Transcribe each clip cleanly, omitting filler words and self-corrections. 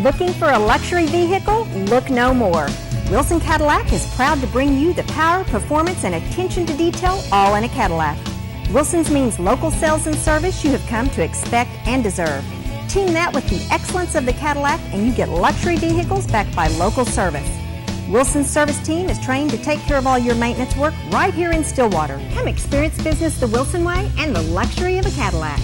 Looking for a luxury vehicle? Look no more. Wilson Cadillac is proud to bring you the power, performance, and attention to detail all in a Cadillac. Wilson's means local sales and service you have come to expect and deserve. Team that with the excellence of the Cadillac and you get luxury vehicles backed by local service. Wilson's service team is trained to take care of all your maintenance work right here in Stillwater. Come experience business the Wilson way and the luxury of a Cadillac.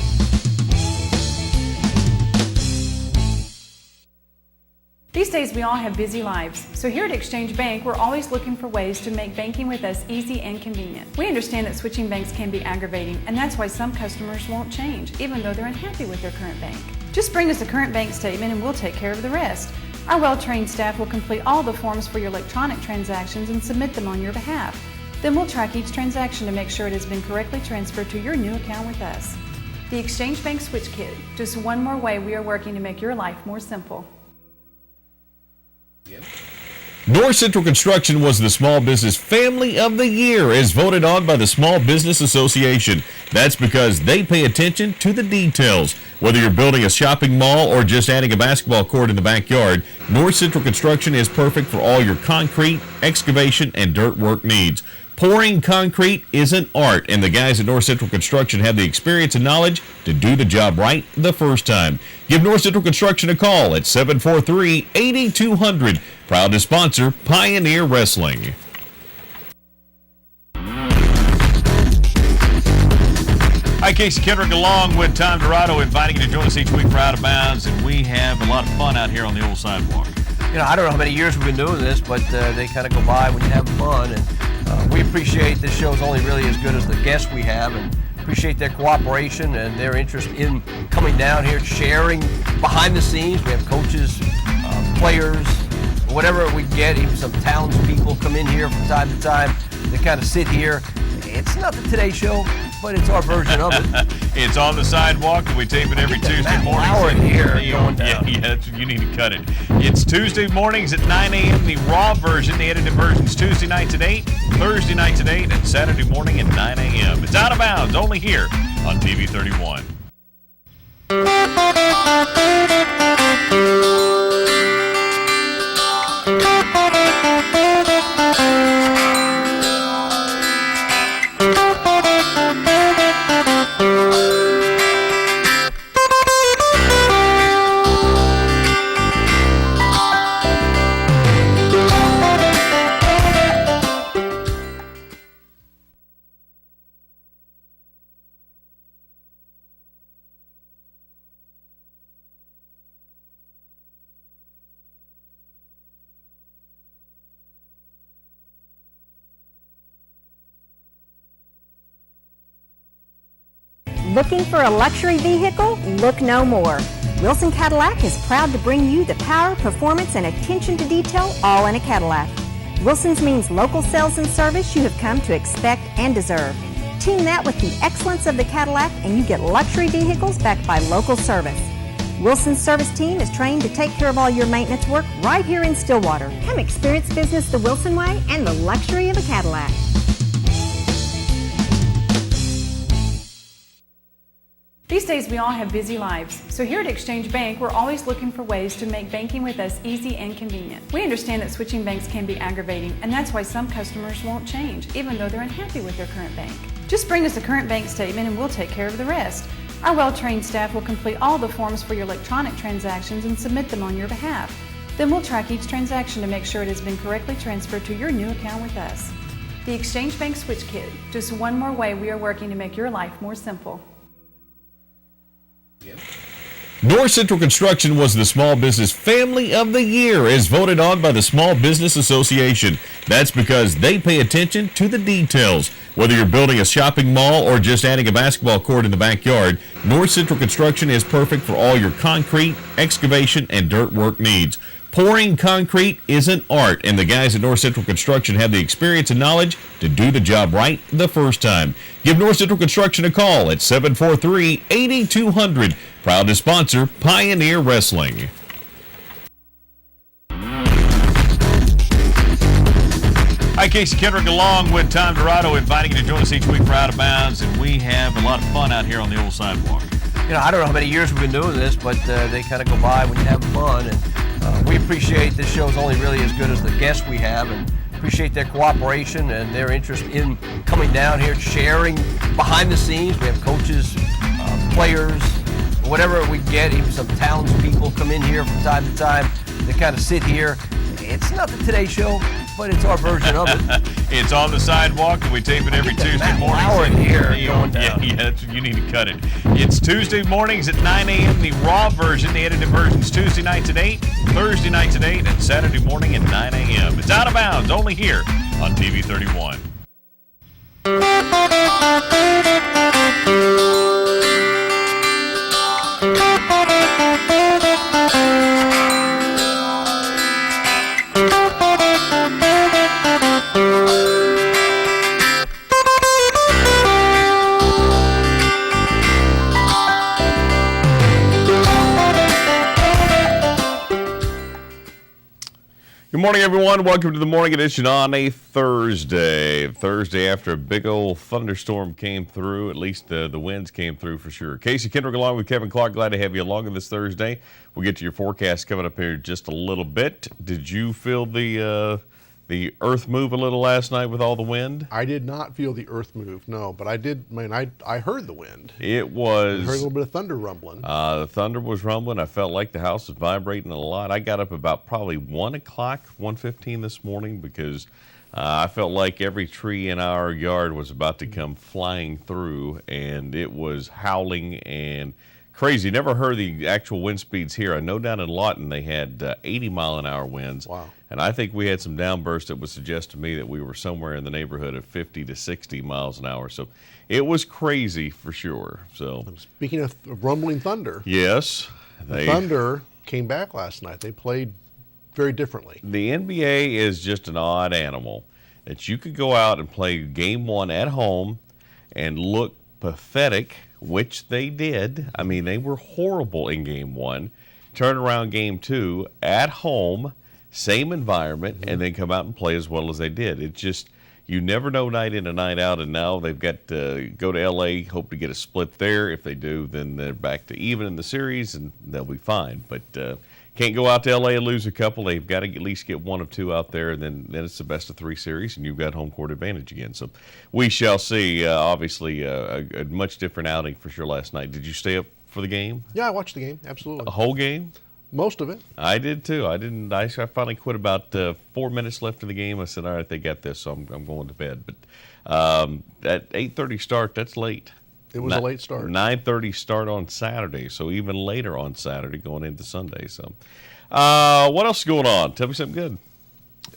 These days we all have busy lives, so here at Exchange Bank we're always looking for ways to make banking with us easy and convenient. We understand that switching banks can be aggravating, and that's why some customers won't change, even though they're unhappy with their current bank. Just bring us a current bank statement and we'll take care of the rest. Our well-trained staff will complete all the forms for your electronic transactions and submit them on your behalf. Then we'll track each transaction to make sure it has been correctly transferred to your new account with us. The Exchange Bank Switch Kit, just one more way we are working to make your life more simple. North Central Construction was the Small Business Family of the Year as voted on by the Small Business Association. That's because they pay attention to the details. Whether you're building a shopping mall or just adding a basketball court in the backyard, North Central Construction is perfect for all your concrete, excavation, and dirt work needs. Pouring concrete is an art, and the guys at North Central Construction have the experience and knowledge to do the job right the first time. Give North Central Construction a call at 743-8200. Proud to sponsor Pioneer Wrestling. Hi, Casey Kendrick along with Tom Dorado, inviting you to join us each week for Out of Bounds, and we have a lot of fun out here on the old sidewalk. You know, I don't know how many years we've been doing this, but they kind of go by when you have fun, and we appreciate this show is only really as good as the guests we have, and appreciate their cooperation and their interest in coming down here, sharing behind the scenes. We have coaches, players, whatever we get, even some townspeople come in here from time to time. They kind of sit here. It's not the Today Show, but it's our version of it. It's on the sidewalk, and we tape it every Tuesday morning. You need to cut it. It's Tuesday mornings at 9 a.m., the raw version. The edited version's Tuesday nights at 8, Thursday nights at 8, and Saturday morning at 9 a.m. It's Out of Bounds, only here on TV31. Looking for a luxury vehicle? Look no more. Wilson Cadillac is proud to bring you the power, performance, and attention to detail all in a Cadillac. Wilson's means local sales and service you have come to expect and deserve. Team that with the excellence of the Cadillac and you get luxury vehicles backed by local service. Wilson's service team is trained to take care of all your maintenance work right here in Stillwater. Come experience business the Wilson way and the luxury of a Cadillac. These days we all have busy lives, so here at Exchange Bank we're always looking for ways to make banking with us easy and convenient. We understand that switching banks can be aggravating, and that's why some customers won't change, even though they're unhappy with their current bank. Just bring us a current bank statement and we'll take care of the rest. Our well-trained staff will complete all the forms for your electronic transactions and submit them on your behalf. Then we'll track each transaction to make sure it has been correctly transferred to your new account with us. The Exchange Bank Switch Kit, just one more way we are working to make your life more simple. North Central Construction was the Small Business Family of the Year as voted on by the Small Business Association. That's because they pay attention to the details. Whether you're building a shopping mall or just adding a basketball court in the backyard, North Central Construction is perfect for all your concrete, excavation, and dirt work needs. Pouring concrete is an art, and the guys at North Central Construction have the experience and knowledge to do the job right the first time. Give North Central Construction a call at 743-8200. Proud to sponsor Pioneer Wrestling. Hi, Casey Kendrick along with Tom Dorado, inviting you to join us each week for Out of Bounds, and we have a lot of fun out here on the old sidewalk. You know, I don't know how many years we've been doing this, but they kind of go by when you have fun, and appreciate this show is only really as good as the guests we have, and appreciate their cooperation and their interest in coming down here, sharing behind the scenes. We have coaches, players, whatever we get, even some townspeople come in here from time to time. They kind of sit here. It's not the Today Show, but it's our version of it. It's on the sidewalk, and we tape it every Tuesday morning. Hour here going Yeah, down. you need to cut it. It's Tuesday mornings at 9 a.m., the raw version. The edited version's Tuesday nights at 8, Thursday nights at 8, and Saturday morning at 9 a.m. It's Out of Bounds, only here on TV31. Good morning, everyone. Welcome to the morning edition on a Thursday. Thursday after a big old thunderstorm came through. At least the winds came through for sure. Casey Kendrick along with Kevin Clark. Glad to have you along on this Thursday. We'll get to your forecast coming up here in just a little bit. Did you feel the earth move a little last night with all the wind? I did not feel the earth move, no, but I did. I heard the wind. It was. I heard a little bit of thunder rumbling. The thunder was rumbling. I felt like the house was vibrating a lot. I got up about probably 1 o'clock, 1:15 this morning because I felt like every tree in our yard was about to come flying through, and it was howling and crazy. Never heard the actual wind speeds here. I know down in Lawton they had 80-mile-an-hour winds. Wow. And I think we had some downbursts that would suggest to me that we were somewhere in the neighborhood of 50 to 60 miles an hour. So it was crazy for sure. So Speaking of rumbling thunder, yes, Thunder came back last night. They played very differently. The NBA is just an odd animal that you could go out and play game one at home and look pathetic, which they did. I mean, they were horrible in game one. Turn around game two at home, same environment, and then come out and play as well as they did. It's just, you never know night in and night out, and now they've got to go to L.A., hope to get a split there. If they do, then they're back to even in the series, and they'll be fine. But can't go out to L.A. and lose a couple. They've got to at least get one of two out there, and then it's the best of three series, and you've got home court advantage again. So we shall see. Obviously, a much different outing for sure last night. Did you stay up for the game? Yeah, I watched the game, absolutely. A whole game? Most of it. I did too. I finally quit about 4 minutes left in the game. I said, all right, they got this, so I'm going to bed. But that 8:30 start, that's late. It was a late start. 9:30 start on Saturday, so even later on Saturday going into Sunday. So what else is going on? Tell me something good.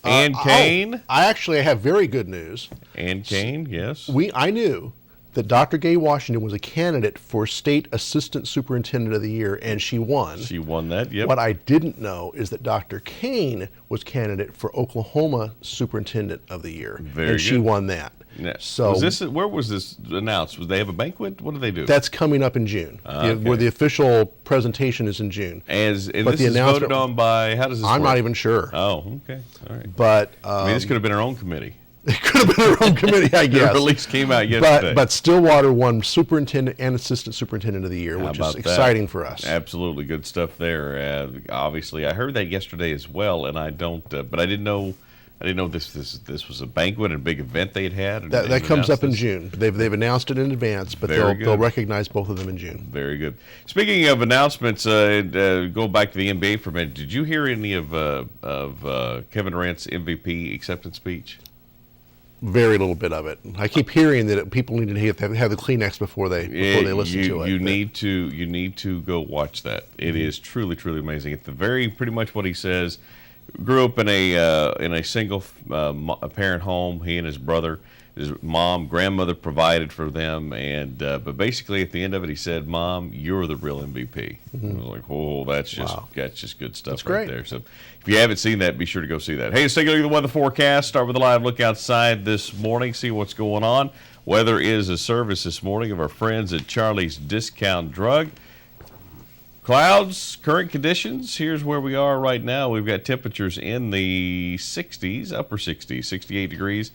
Ann Kane. I actually have very good news. Ann Kane, yes. I knew that Dr. Gay Washington was a candidate for State Assistant Superintendent of the Year, and she won. She won that, yep. What I didn't know is that Dr. Kane was candidate for Oklahoma Superintendent of the Year, and she won that. Yeah. So where was this announced? Was they have a banquet? What do they do? That's coming up in June, where the official presentation is in June. And this is voted on by, how does this I'm work? not even sure. Oh, okay. All right. But I mean, this could have been our own committee. It could have been our own committee, I guess. The release came out yesterday. But Stillwater won Superintendent and Assistant Superintendent of the Year, which is exciting for us. Absolutely good stuff there. Obviously, I heard that yesterday as well, and I don't. But I didn't know. This was a banquet and a big event they had. That comes up in June. They've announced it in advance, but they'll recognize both of them in June. Very good. Speaking of announcements, go back to the NBA for a minute. Did you hear any of Kevin Durant's MVP acceptance speech? Very little bit of it. I keep hearing that people need to have the Kleenex before they listen to it. You need to go watch that. It is truly, truly amazing. It's pretty much what he says. Grew up in a single parent home. He and his brother, his mom, grandmother provided for them, and but basically at the end of it, he said, "Mom, you're the real MVP." I was like, "Oh, that's just good stuff." That's right there. So if you haven't seen that, be sure to go see that. Hey, let's take a look at the weather forecast. Start with a live look outside this morning. See what's going on. Weather is a service this morning of our friends at Charlie's Discount Drug. Clouds, current conditions, here's where we are right now. We've got temperatures in the 60s, upper 60s, 68 degrees.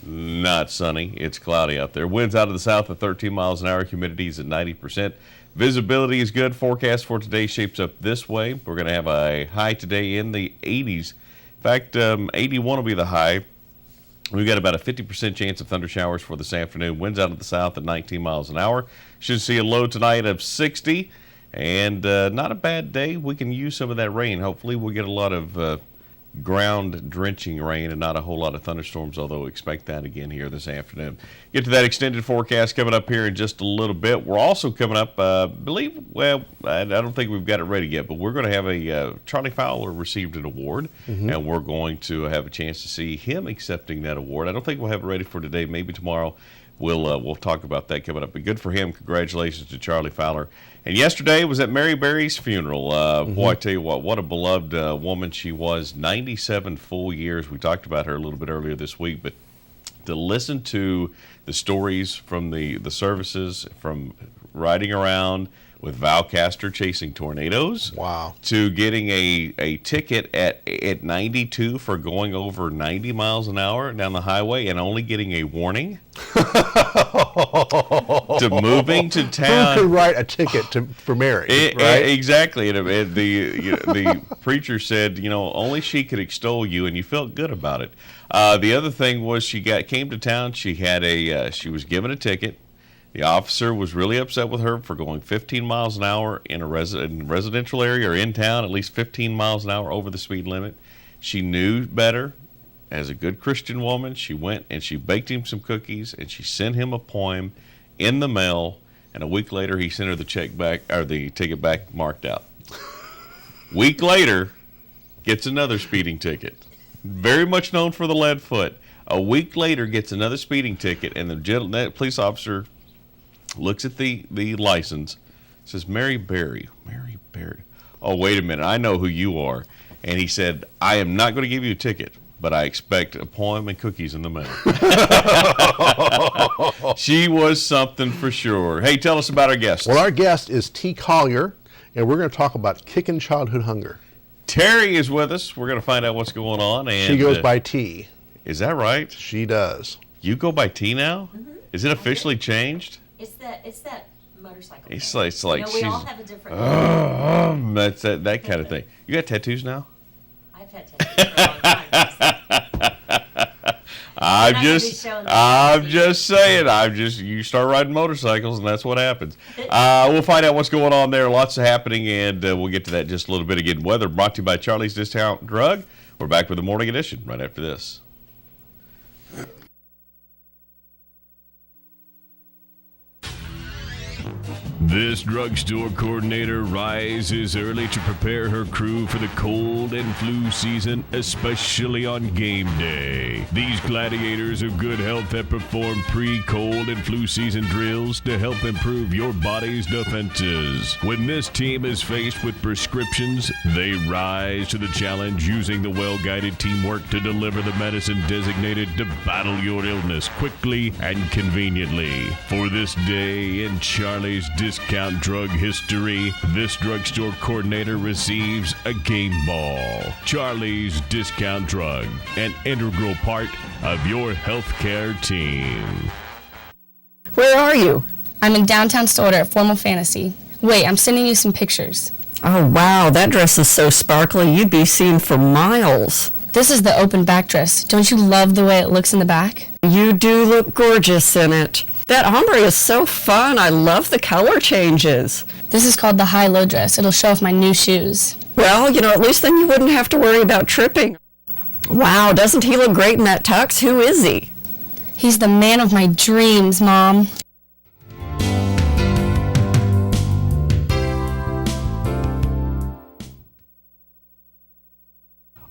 Not sunny. It's cloudy out there. Winds out of the south at 13 miles an hour. Humidity is at 90%. Visibility is good. Forecast for today shapes up this way. We're going to have a high today in the 80s. In fact, 81 will be the high. We've got about a 50% chance of thunder showers for this afternoon. Winds out of the south at 19 miles an hour. Should see a low tonight of 60. And not a bad day. We can use some of that rain. Hopefully we'll get a lot of ground drenching rain and not a whole lot of thunderstorms, although expect that again here this afternoon. Get to that extended forecast coming up here in just a little bit. We're also coming up, I don't think we've got it ready yet, but we're going to have a Charlie Fowler received an award, and we're going to have a chance to see him accepting that award. I don't think we'll have it ready for today, maybe tomorrow. We'll talk about that coming up. But good for him. Congratulations to Charlie Fowler. And yesterday was at Mary Berry's funeral. Boy, I tell you what a beloved woman she was. 97 full years. We talked about her a little bit earlier this week. But to listen to the stories from the services, from riding around with Val Castor chasing tornadoes. Wow. To getting a ticket at 92 for going over 90 miles an hour down the highway and only getting a warning. To moving to town. Who could write a ticket for Mary? Right? Exactly. And the preacher said, only she could extol you, and you felt good about it. The other thing was came to town. She was given a ticket. The officer was really upset with her for going 15 miles an hour in a residential area or in town, at least 15 miles an hour over the speed limit. She knew better. As a good Christian woman, she went and she baked him some cookies and she sent him a poem in the mail. And a week later, he sent her the check back, or the ticket back marked out. Week later, gets another speeding ticket. Very much known for the lead foot. A week later, gets another speeding ticket, and the police officer looks at the license, says, Mary Berry. Oh, wait a minute, I know who you are. And he said, I am not going to give you a ticket, but I expect a poem and cookies in the mail. She was something for sure. Hey, tell us about our guest. Well, our guest is T Collier, and we're going to talk about Kickin Childhood Hunger. Terry is with us. We're going to find out what's going on. And she goes by T. Is that right? She does. You go by T now? Mm-hmm. Is it officially changed? It's that motorcycle. It's like we all have a different. That's that kind of thing. You got tattoos now? I've had tattoos for a long time. I'm just saying. You start riding motorcycles, and that's what happens. We'll find out what's going on there. Lots of happening, and we'll get to that in just a little bit. Again, weather brought to you by Charlie's Discount Drug. We're back with the morning edition right after this. This drugstore coordinator rises early to prepare her crew for the cold and flu season, especially on game day. These gladiators of good health have performed pre-cold and flu season drills to help improve your body's defenses. When this team is faced with prescriptions, they rise to the challenge using the well-guided teamwork to deliver the medicine designated to battle your illness quickly and conveniently. For this day in Charlie's Discount Drug history, this drugstore coordinator receives a game ball. Charlie's Discount Drug, an integral part of your healthcare team. Where are you? I'm in downtown Stoughton at Formal Fantasy. Wait, I'm sending you some pictures. Oh, wow, that dress is so sparkly, you'd be seen for miles. This is the open back dress. Don't you love the way it looks in the back? You do look gorgeous in it. That ombre is so fun. I love the color changes. This is called the high-low dress. It'll show off my new shoes. Well, at least then you wouldn't have to worry about tripping. Wow, doesn't he look great in that tux? Who is he? He's the man of my dreams, Mom.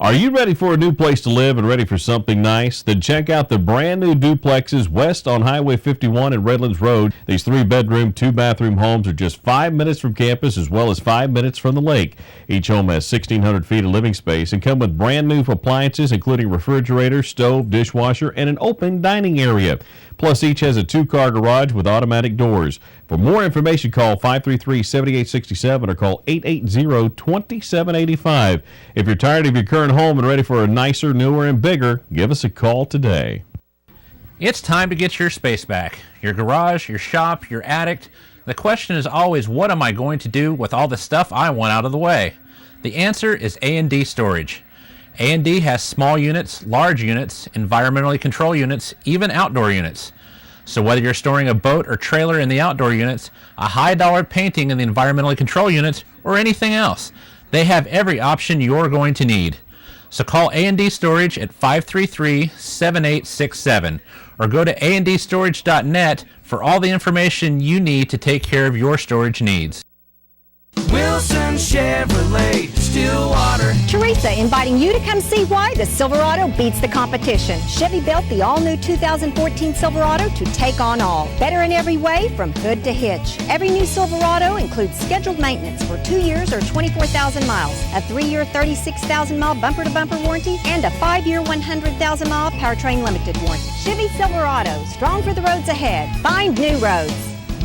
Are you ready for a new place to live and ready for something nice? Then check out the brand new duplexes west on Highway 51 and Redlands Road. These 3-bedroom, 2-bathroom homes are just 5 minutes from campus as well as 5 minutes from the lake. Each home has 1,600 feet of living space and come with brand new appliances including refrigerator, stove, dishwasher, and an open dining area. Plus, each has a 2-car garage with automatic doors. For more information, call 533-7867 or call 880-2785. If you're tired of your current home and ready for a nicer, newer, and bigger, give us a call today. It's time to get your space back. Your garage, your shop, your attic. The question is always, what am I going to do with all the stuff I want out of the way? The answer is A&D Storage. A&D has small units, large units, environmentally controlled units, even outdoor units. So whether you're storing a boat or trailer in the outdoor units, a high-dollar painting in the environmentally controlled units, or anything else, they have every option you're going to need. So call A&D Storage at 533-7867 or go to andstorage.net for all the information you need to take care of your storage needs. Wilson Chevrolet, Stillwater. Teresa inviting you to come see why the Silverado beats the competition. Chevy built the all-new 2014 Silverado to take on all. Better in every way, from hood to hitch. Every new Silverado includes scheduled maintenance for 2 years or 24,000 miles, a 3-year 36,000-mile bumper-to-bumper warranty, and a 5-year 100,000-mile powertrain limited warranty. Chevy Silverado, strong for the roads ahead. Find new roads.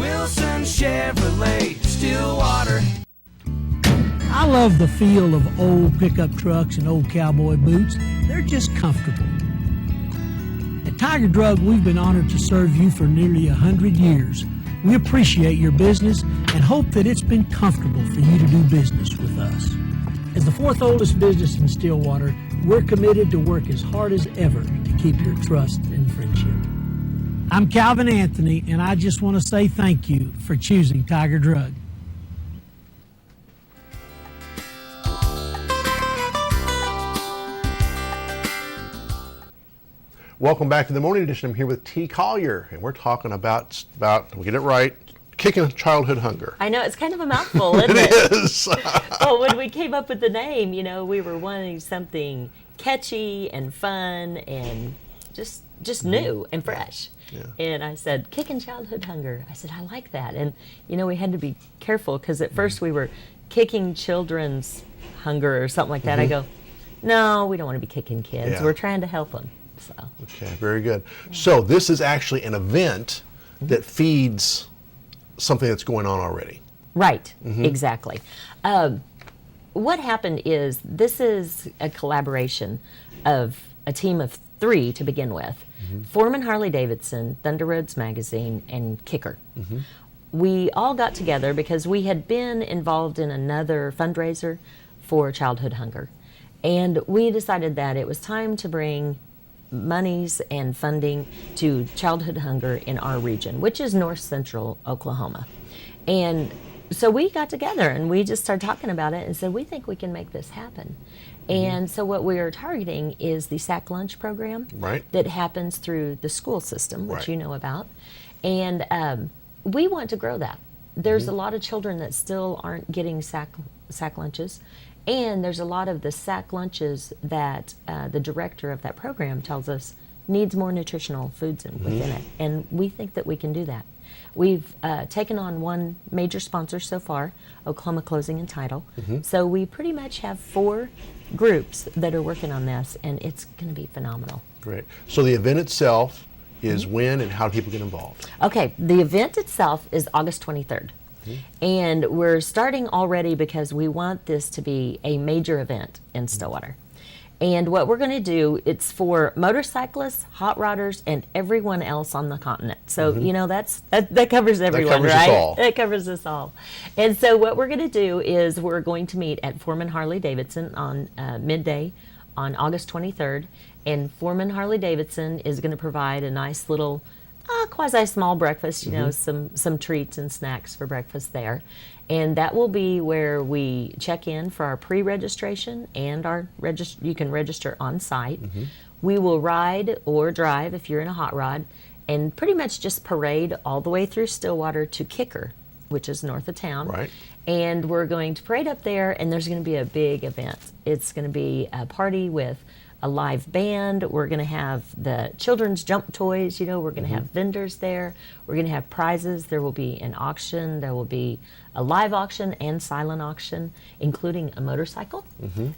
Wilson Chevrolet, Stillwater. I love the feel of old pickup trucks and old cowboy boots. They're just comfortable. At Tiger Drug, we've been honored to serve you for nearly 100 years. We appreciate your business and hope that it's been comfortable for you to do business with us. As the fourth oldest business in Stillwater, we're committed to work as hard as ever to keep your trust and friendship. I'm Calvin Anthony, and I just want to say thank you for choosing Tiger Drug. Welcome back to the Morning Edition. I'm here with T Collier, and we're talking about we'll get it right, Kickin Childhood Hunger. I know, it's kind of a mouthful, isn't it? It is. Well, when we came up with the name, we were wanting something catchy and fun and just new and fresh. Yeah. And I said, Kickin Childhood Hunger. I said, I like that. And, we had to be careful because at first we were kicking children's hunger or something like that. I go, no, we don't want to be kicking kids. Yeah. We're trying to help them. So. Okay, very good. So this is actually an event that feeds something that's going on already. Right, exactly. What happened is this is a collaboration of a team of 3 to begin with. Foreman Harley-Davidson, Thunder Roads Magazine, and Kicker. We all got together because we had been involved in another fundraiser for childhood hunger. And we decided that it was time to bring monies and funding to childhood hunger in our region, which is north central Oklahoma. And so we got together and we just started talking about it and said, we think we can make this happen. And so what we are targeting is the sack lunch program that happens through the school system, which you know about. And we want to grow that. There's a lot of children that still aren't getting sack lunches. And there's a lot of the sack lunches that the director of that program tells us needs more nutritional foods within it. And we think that we can do that. We've taken on one major sponsor so far, Oklahoma Closing and Title. So we pretty much have 4 groups that are working on this, and it's going to be phenomenal. Great. So the event itself is when and how do people get involved? Okay, the event itself is August 23rd. And we're starting already because we want this to be a major event in Stillwater. And what we're going to do, it's for motorcyclists, hot rodders, and everyone else on the continent. So, that covers everyone, right? That covers us all. And so what we're going to do is we're going to meet at Foreman Harley-Davidson on midday on August 23rd. And Foreman Harley-Davidson is going to provide a nice little quasi-small breakfast, some treats and snacks for breakfast there. And that will be where we check in for our pre-registration and you can register on site. We will ride or drive if you're in a hot rod and pretty much just parade all the way through Stillwater to Kicker, which is north of town. Right. And we're going to parade up there and there's going to be a big event. It's going to be a party with a live band. We're going to have the children's jump toys. We're going to have vendors there. We're going to have prizes. There will be an auction. There will be a live auction and silent auction, including a motorcycle.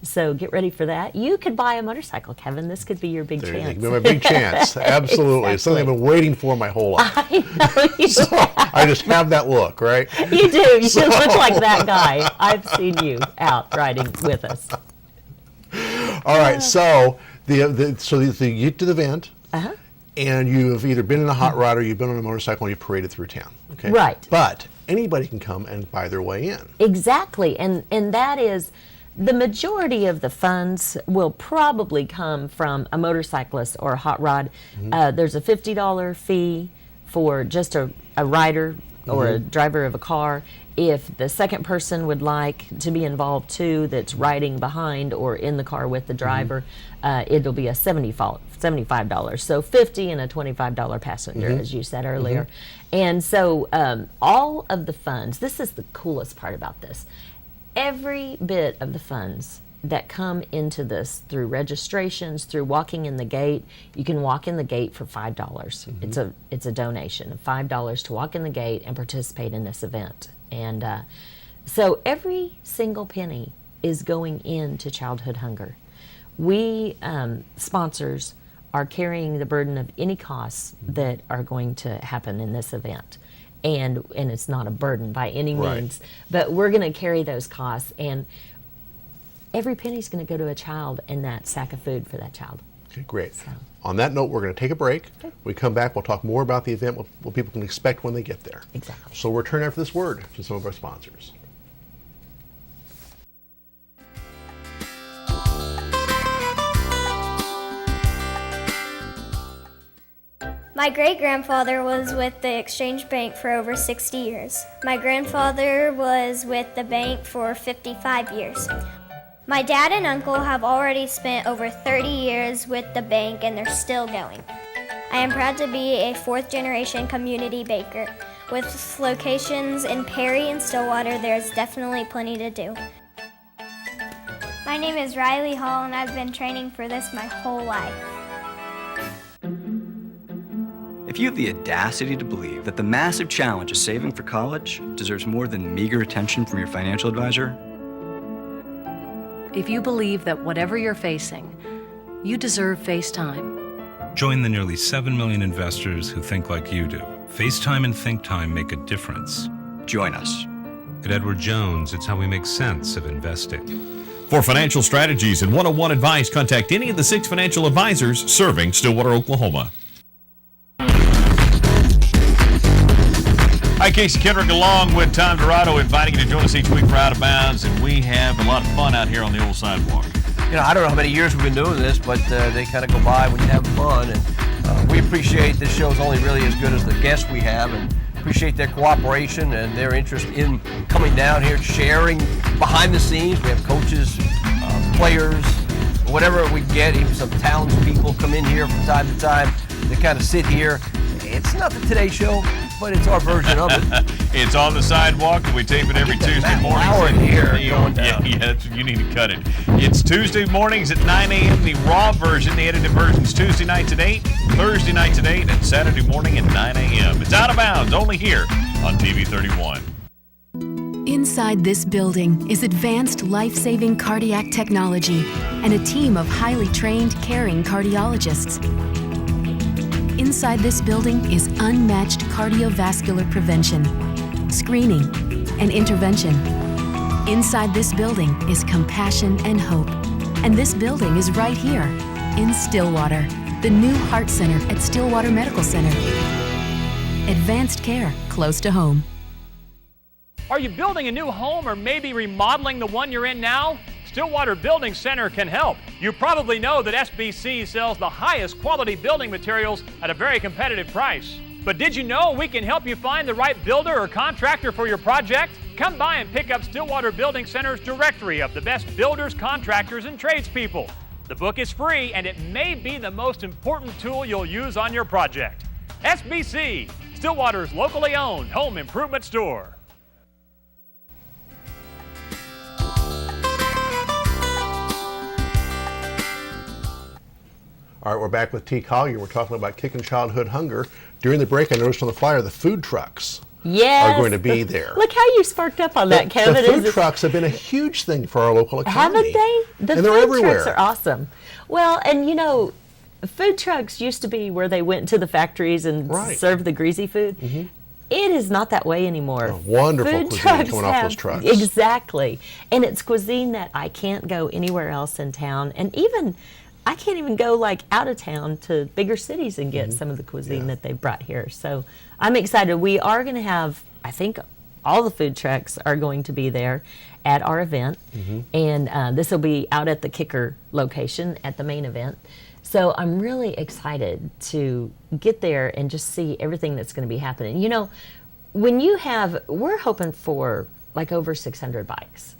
So get ready for that. You could buy a motorcycle, Kevin. This could be your big chance. Could be my big chance. Absolutely. It's something I've been waiting for my whole life. I know you so I just have that look, right? You do. You look like that guy. I've seen you out riding with us. All right, so you get to the event, and you have either been in a hot rod or you've been on a motorcycle and you paraded through town. Okay. Right. But anybody can come and buy their way in. Exactly, and that is the majority of the funds will probably come from a motorcyclist or a hot rod. There's a $50 fee for just a rider or a driver of a car. If the second person would like to be involved too, that's riding behind or in the car with the driver, it'll be a $75. So $50 and a $25 passenger, as you said earlier. And so all of the funds, this is the coolest part about this. Every bit of the funds that come into this through registrations, through walking in the gate, you can walk in the gate for $5. It's a donation of $5 to walk in the gate and participate in this event. And so every single penny is going into childhood hunger. We sponsors are carrying the burden of any costs that are going to happen in this event. And it's not a burden by any means, but we're going to carry those costs, and every penny's going to go to a child in that sack of food for that child. Okay, great. So. On that note, we're going to take a break. When we come back, we'll talk more about the event, what people can expect when they get there. Exactly. So we'll return after this word to some of our sponsors. My great-grandfather was with the Exchange Bank for over 60 years. My grandfather was with the bank for 55 years. My dad and uncle have already spent over 30 years with the bank, and they're still going. I am proud to be a fourth-generation community banker. With locations in Perry and Stillwater, there's definitely plenty to do. My name is Riley Hall, and I've been training for this my whole life. If you have the audacity to believe that the massive challenge of saving for college deserves more than meager attention from your financial advisor, if you believe that whatever you're facing, you deserve FaceTime. Join the nearly 7 million investors who think like you do. FaceTime and Think Time make a difference. Join us. At Edward Jones, it's how we make sense of investing. For financial strategies and one-on-one advice, contact any of the 6 financial advisors serving Stillwater, Oklahoma. Hi, Casey Kendrick along with Tom Dorado, inviting you to join us each week for Out of Bounds, and we have a lot of fun out here on the old sidewalk. You know, I don't know how many years we've been doing this, but they kind of go by when you have fun, and we appreciate this show's only really as good as the guests we have, and appreciate their cooperation and their interest in coming down here, sharing behind the scenes. We have coaches, players, whatever we can get, even some townspeople come in here from time to time. They kind of sit here. It's not the Today Show, but it's our version of it. It's on the sidewalk, and we tape it every Tuesday morning. You need to cut it. It's Tuesday mornings at 9 a.m. The raw version, the edited version's Tuesday nights at 8, Thursday nights at 8, and Saturday morning at 9 a.m. It's Out of Bounds, only here on TV31. Inside this building is advanced life-saving cardiac technology and a team of highly trained, caring cardiologists. Inside this building is unmatched cardiovascular prevention, screening, and intervention. Inside this building is compassion and hope. And this building is right here in Stillwater, the new Heart Center at Stillwater Medical Center. Advanced care close to home. Are you building a new home or maybe remodeling the one you're in now? Stillwater Building Center can help. You probably know that SBC sells the highest quality building materials at a very competitive price. But did you know we can help you find the right builder or contractor for your project? Come by and pick up Stillwater Building Center's directory of the best builders, contractors, and tradespeople. The book is free, and it may be the most important tool you'll use on your project. SBC, Stillwater's locally owned home improvement store. All right, we're back with T Collier. We're talking about Kickin Childhood Hunger. During the break, I noticed on the flyer the food trucks are going to be there. Look how you sparked up on that, Kevin. The food trucks have been a huge thing for our local economy. Haven't they? The food trucks are awesome. Well, and you know, food trucks used to be where they went to the factories and served the greasy food. It is not that way anymore. Wonderful food cuisine coming off those trucks. Exactly. And it's cuisine that I can't go anywhere else in town. And even I can't even go like out of town to bigger cities and get some of the cuisine that they brought here. So I'm excited. We are going to have, I think, all the food trucks are going to be there at our event. And this will be out at the Kicker location at the main event. So I'm really excited to get there and just see everything that's going to be happening. You know, when you have, we're hoping for like over 600 bikes.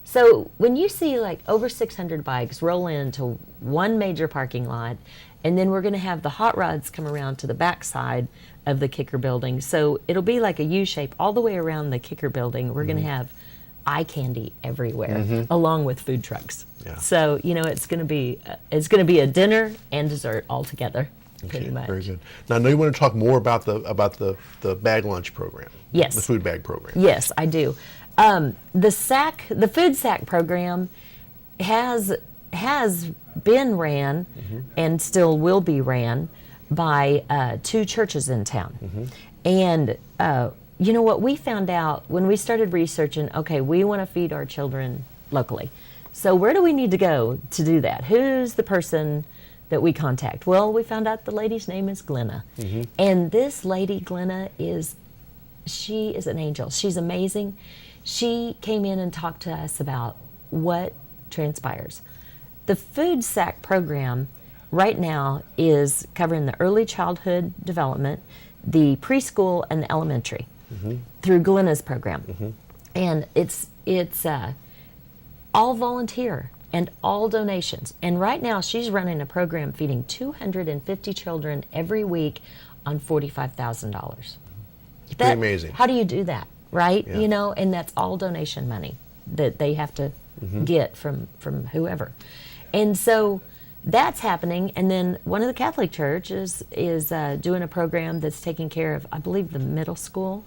So when you see like over 600 bikes roll into one major parking lot, and then we're going to have the hot rods come around to the back side of the Kicker building. So it'll be like a U shape all the way around the Kicker building. We're going to have eye candy everywhere, along with food trucks. So you know, it's going to be a dinner and dessert all together, pretty much. Very good. Now I know you want to talk more about the bag lunch program. Yes. The food bag program. Yes, I do. The food sack program has been ran and still will be ran by 2 churches in town. And you know what we found out when we started researching, okay, we want to feed our children locally. So where do we need to go to do that? Who's the person that we contact? Well, we found out the lady's name is Glenna. And this lady, Glenna, she is an angel. She's amazing. She came in and talked to us about what transpires. The food sack program right now is covering the early childhood development, the preschool, and the elementary through Glenna's program. And it's all volunteer and all donations. And right now she's running a program feeding 250 children every week on $45,000. It's pretty amazing. How do you do that, right? Yeah. You know, and that's all donation money that they have to get from whoever. And so that's happening. And then one of the Catholic churches is doing a program that's taking care of, I believe, the middle school.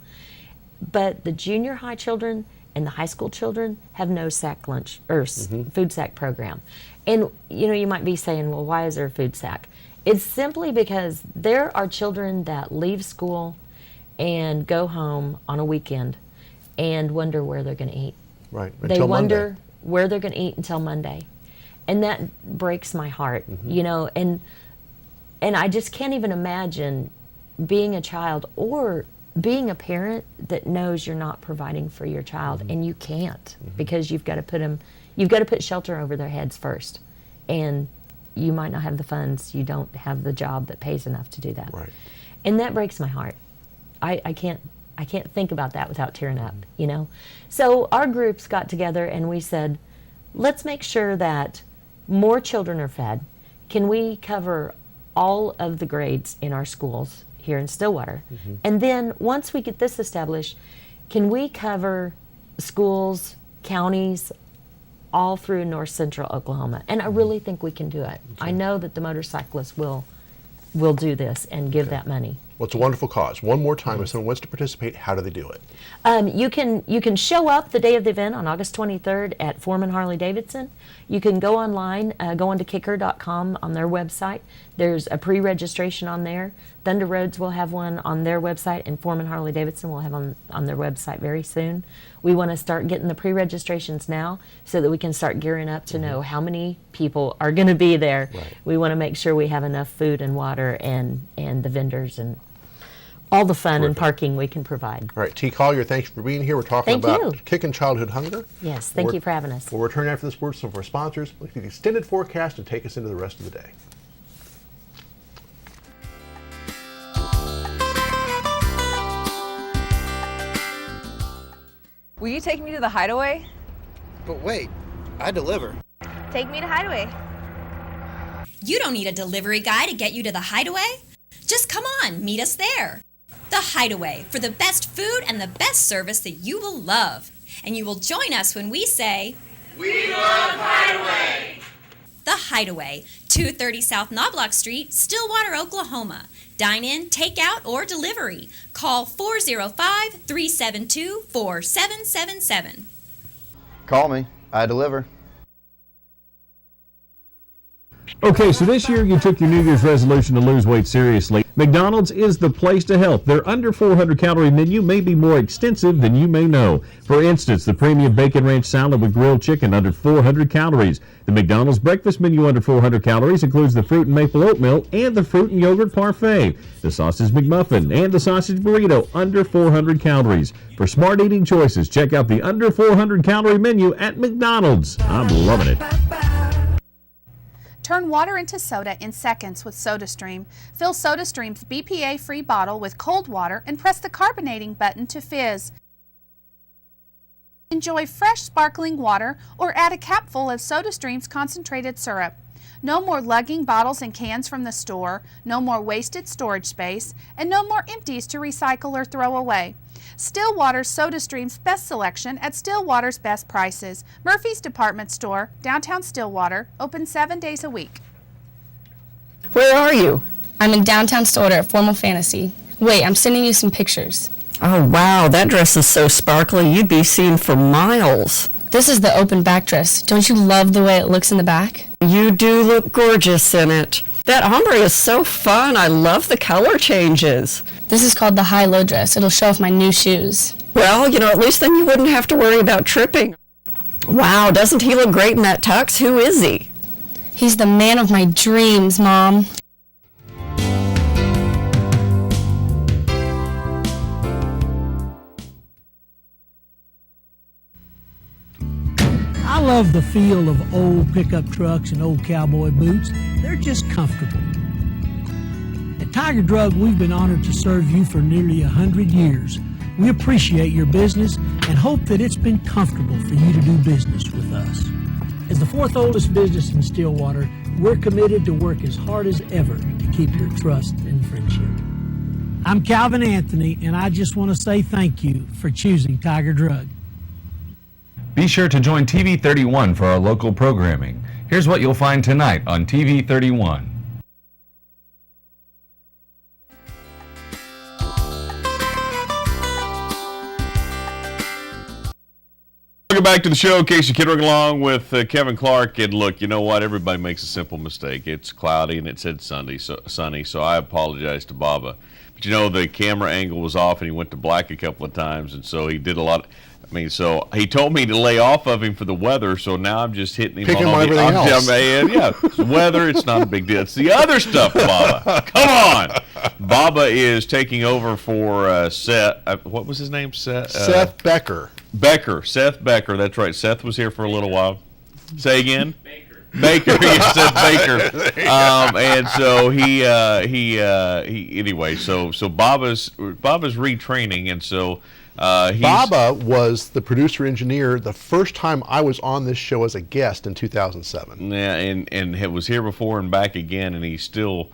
But the junior high children and the high school children have no sack lunch or food sack program. And you know, you might be saying, well, why is there a food sack? It's simply because there are children that leave school and go home on a weekend and wonder where they're going to eat. Right. They wonder where they're going to eat until Monday. And that breaks my heart, you know, and I just can't even imagine being a child or being a parent that knows you're not providing for your child, and you can't because you've got to put shelter over their heads first, and you might not have the funds, you don't have the job that pays enough to do that. Right. And that breaks my heart. I can't think about that without tearing up, you know. So our groups got together and we said, let's make sure that more children are fed. Can we cover all of the grades in our schools here in Stillwater? And then once we get this established, can we cover schools, counties, all through north central Oklahoma? And I really think we can do it. I know that the motorcyclists will do this and give that money. Well, it's a wonderful cause. One more time, if someone wants to participate, how do they do it? You can show up the day of the event on August 23rd at Foreman Harley-Davidson. You can go online, go onto kicker.com on their website. There's a pre-registration on there. Thunder Roads will have one on their website, and Foreman Harley-Davidson will have on their website very soon. We want to start getting the pre-registrations now so that we can start gearing up to know how many people are going to be there. Right. We want to make sure we have enough food and water and the vendors and all the fun and parking we can provide. All right, T Collier, thanks for being here. We're talking about Kickin Childhood Hunger. Yes, thank you for having us. We'll return after this word from our sponsors. Look at the extended forecast and take us into the rest of the day. Will you take me to the Hideaway? But wait, I deliver. Take me to Hideaway. You don't need a delivery guy to get you to the Hideaway. Just come on, meet us there. The Hideaway, for the best food and the best service that you will love. And you will join us when we say, We love Hideaway! The Hideaway, 230 South Knobloch Street, Stillwater, Oklahoma. Dine in, take out, or delivery. Call 405-372-4777. Call me, I deliver. Okay, so this year you took your New Year's resolution to lose weight seriously. McDonald's is the place to help. Their under 400 calorie menu may be more extensive than you may know. For instance, the premium bacon ranch salad with grilled chicken under 400 calories. The McDonald's breakfast menu under 400 calories includes the fruit and maple oatmeal and the fruit and yogurt parfait. The sausage McMuffin and the sausage burrito under 400 calories. For smart eating choices, check out the under 400 calorie menu at McDonald's. I'm loving it. Turn water into soda in seconds with SodaStream. Fill SodaStream's BPA-free bottle with cold water and press the carbonating button to fizz. Enjoy fresh sparkling water or add a capful of SodaStream's concentrated syrup. No more lugging bottles and cans from the store, no more wasted storage space, and no more empties to recycle or throw away. Stillwater's SodaStream's best selection at Stillwater's best prices. Murphy's Department Store, downtown Stillwater, open 7 days a week. Where are you? I'm in downtown Stillwater at Formal Fantasy. Wait, I'm sending you some pictures. Oh, wow, that dress is so sparkly you'd be seen for miles. This is the open back dress. Don't you love the way it looks in the back? You do look gorgeous in it. That ombre is so fun. I love the color changes. This is called the high-low dress. It'll show off my new shoes. Well, at least then you wouldn't have to worry about tripping. Wow, doesn't he look great in that tux? Who is he? He's the man of my dreams, Mom. I love the feel of old pickup trucks and old cowboy boots. They're just comfortable. At Tiger Drug, we've been honored to serve you for nearly 100 years. We appreciate your business and hope that it's been comfortable for you to do business with us. As the fourth oldest business in Stillwater, we're committed to work as hard as ever to keep your trust and friendship. I'm Calvin Anthony, and I just want to say thank you for choosing Tiger Drug. Be sure to join TV31 for our local programming. Here's what you'll find tonight on TV31. Welcome back to the show. Casey Kidring along with Kevin Clark. And look, you know what? Everybody makes a simple mistake. It's cloudy and it said sunny, so I apologize to Baba. But the camera angle was off and he went to black a couple of times, and so he did a lot of... so he told me to lay off of him for the weather, so now I'm just hitting him Picking on everything else. It's weather, it's not a big deal. It's the other stuff, Baba. Come on. Baba is taking over for Seth. What was his name? Seth Becker. Seth Becker, that's right. Seth was here for a little while. Say again? Baker, yes, Seth Baker. And so he anyway, so Baba's retraining, and so Baba was the producer engineer the first time I was on this show as a guest in 2007. Yeah, and it was here before and back again, and he's still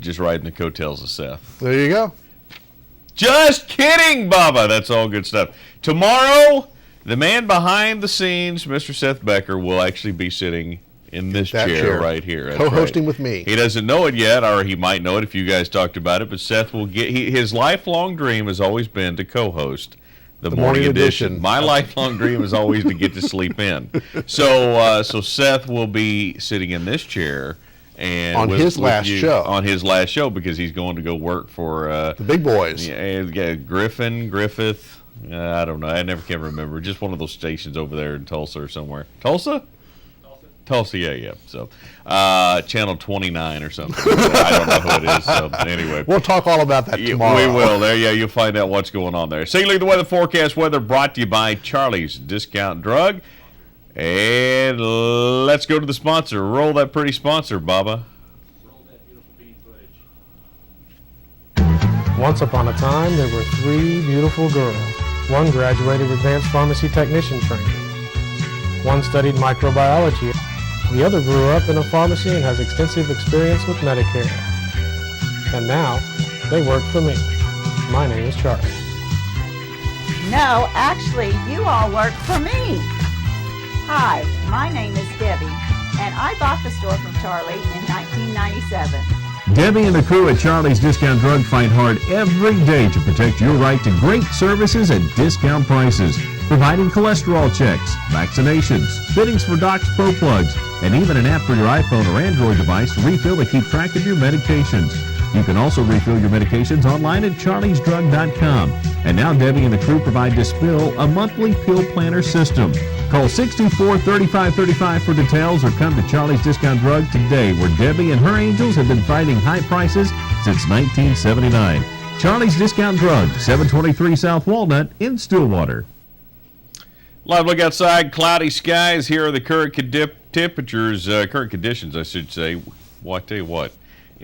just riding the coattails of Seth. There you go. Just kidding, Baba. That's all good stuff. Tomorrow, the man behind the scenes, Mr. Seth Becker, will actually be sitting in this chair right here. That's co-hosting right. with me. He doesn't know it yet, or he might know it if you guys talked about it, but Seth will get... his lifelong dream has always been to co-host the morning edition. My lifelong dream is always to get to sleep in. So Seth will be sitting in this chair and on his last show. On his last show, because he's going to go work for... the big boys. Griffith. I don't know. I never can remember. Just one of those stations over there in Tulsa or somewhere. Tulsa, yeah. So, channel 29 or something. I don't know who it is. So, anyway. We'll talk all about that tomorrow. We will. There, you'll find out what's going on there. Look at the weather forecast. Weather brought to you by Charlie's Discount Drug. And let's go to the sponsor. Roll that pretty sponsor, Baba. Once upon a time, there were 3 beautiful girls. One graduated advanced pharmacy technician training. One studied microbiology. The other grew up in a pharmacy and has extensive experience with Medicare. And now, they work for me. My name is Charlie. No, actually, you all work for me. Hi, my name is Debbie, and I bought the store from Charlie in 1997. Debbie and the crew at Charlie's Discount Drug fight hard every day to protect your right to great services at discount prices, providing cholesterol checks, vaccinations, fittings for Doc's Pro Plugs, and even an app for your iPhone or Android device to refill to keep track of your medications. You can also refill your medications online at charliesdrug.com. And now Debbie and the crew provide Dispill, a monthly pill planner system. Call 624-3535 for details or come to Charlie's Discount Drug today, where Debbie and her angels have been fighting high prices since 1979. Charlie's Discount Drug, 723 South Walnut in Stillwater. Live look outside, cloudy skies. Here are the current temperatures, current conditions, I should say. Well, I tell you what.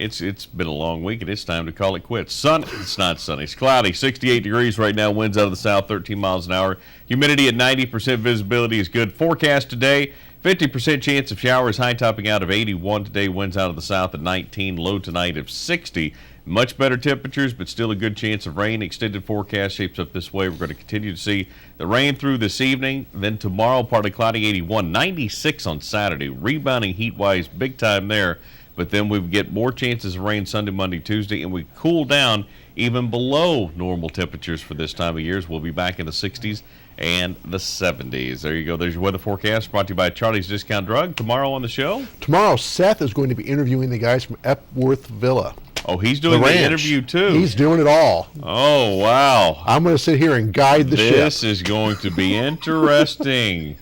It's been a long week, and it's time to call it quits. It's not sunny. It's cloudy. 68 degrees right now. Winds out of the south, 13 miles an hour. Humidity at 90%. Visibility is good. Forecast today, 50% chance of showers. High topping out of 81 today. Winds out of the south at 19. Low tonight of 60. Much better temperatures, but still a good chance of rain. Extended forecast shapes up this way. We're going to continue to see the rain through this evening. Then tomorrow, partly cloudy, 81. 96 on Saturday. Rebounding heat-wise, big time there. But then we get more chances of rain Sunday, Monday, Tuesday, and we cool down even below normal temperatures for this time of year. We'll be back in the 60s and the 70s. There you go. There's your weather forecast brought to you by Charlie's Discount Drug. Tomorrow on the show? Tomorrow, Seth is going to be interviewing the guys from Epworth Villa. Oh, he's doing the interview, too. He's doing it all. Oh, wow. I'm going to sit here and guide the ship. This is going to be interesting.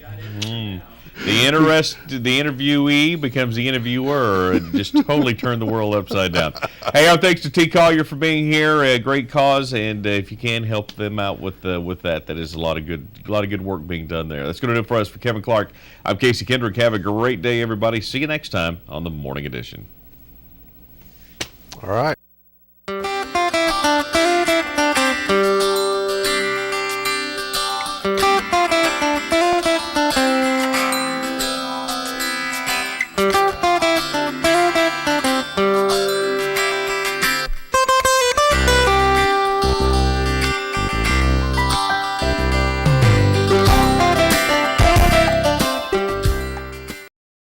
The interviewee becomes the interviewer and just totally turned the world upside down. Hey, our thanks to T Collier for being here. A great cause, and if you can help them out with that is a lot of good work being done there. That's going to do it for us. For Kevin Clark, I'm Casey Kendrick. Have a great day, everybody. See you next time on the Morning Edition. All right.